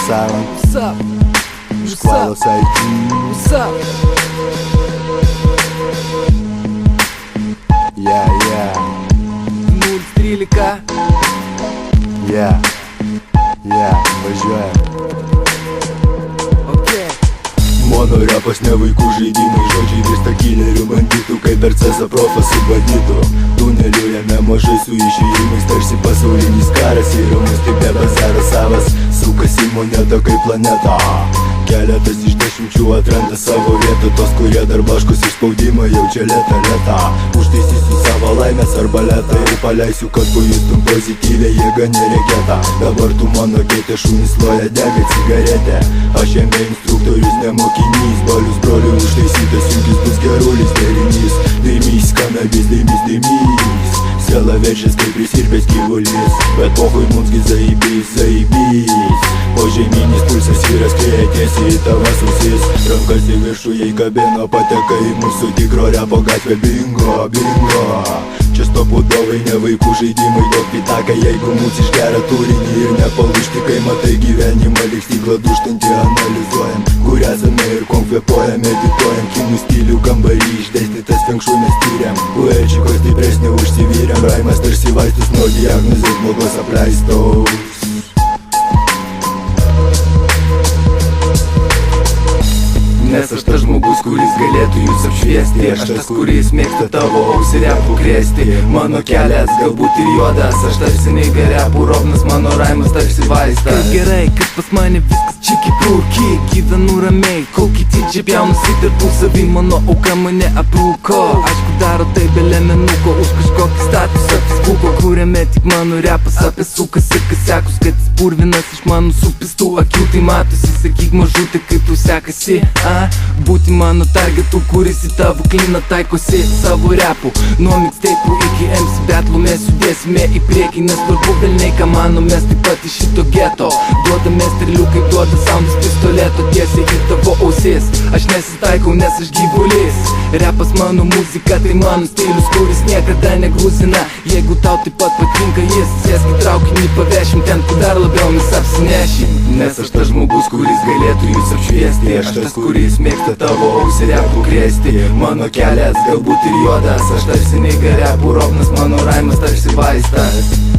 Silent. What's up? Шквалос IT. What's up? Yeah. 0-13 Yeah. Važiuojam. Okay. Mano repas ne vaikų žaidimai, žodžiai virsta killerių banditų, kaip per CESA profas su banditu. Tunelių jame mažai su išėjimais, tarsi pasaulinis karas, ir mus tik be bazaras savas, sukasi moneta kaip planeta. Keletas iš 10 atranda savo vietą, tos, kurie dar blaškos iš spaudimą, jaučia lėtą. Užtaisysiu savo laimės arbaletą ir paleisiu, kad pajustum pozityvę jėgą nereikėtą. Dabar tu mano keitė, šunis loja, dega cigaretė. Aš jame instruktorius, ne mokinys, balius brolių užtaisytas, sunkis bus gerulis derinys. Daimys, kanabis, daimys. Siela veršės kaip prisirpęs gyvulys, bet pohui mumsgi zaibys. Požeminis pulsas yra skrieja tiesiai į tavas ausis. Rankas į viršų jei kabino, pateka į mūsų tikro repo gatvę. Bingo. Čia stopudovai, ne vaikų žaidimai, duok pitaką, jeigu mūsų išgeria turinį ir nepalūžti, kai matai gyvenimą lyg stiklą dūžtantį analizuojam, kur esame ir kuom kvėpuojam, medituojam, kinų stilių kambarį išdėstytas fenkšų mes tyriam, poečikos stipresnė užsivyrėm, raimas tarsi vaistus nuo diagnozės blogos apleistos. Nes aš tas žmogus, kuris galėtų jūs apšviesti, aš tas, kuris mėgsta tavo ausį repų krėsti. Mano kelias galbūt ir juodas, aš tarsi neigia repų rovnas, mano raimas tarsi vaistas. Kaip gerai, kad pas mane viskas čiki-pūki, gyvenu ramiai, kol kiti čia pjaunasi tarpusavy, mano auka mane aprūko. Aišku daro tai be lemenuko, už kažkokį statusą Facebooko, kuriame tik mano repas apie sukas ir kas sekus, kad jis purvinas iš mano supistų akių. Tai matosi, sakyk mažutė, kaip tu sekasi, būti mano targetu, kuris į tavo kliną taikosi savo repų. Nuo mixtape'ų iki MC battle'ų mes judėsime į priekį, nesvarbu velniai ką mano, mes taip pat iš šito geto duodame strėlių, kaip duoda soundas pistoleto tiesiai į tavo ausis. Aš nesitaikau, nes aš gyvulis. Repas mano muzika, tai mano stilius, kuris niekada negrūzina. Jeigu tau taip pat patinka jis, sėsk į traukinį, pavešim ten, kur dar labiau mes apsinešim. Nes aš tas žmogus, kuris galėtų jūs apšviesti, aš tas, kuris mėgsta tavo ausį repų krėsti. Mano kelias galbūt ir juodas, aš tarsi neigia repų rovnas, mano raimas tarsi vaistas.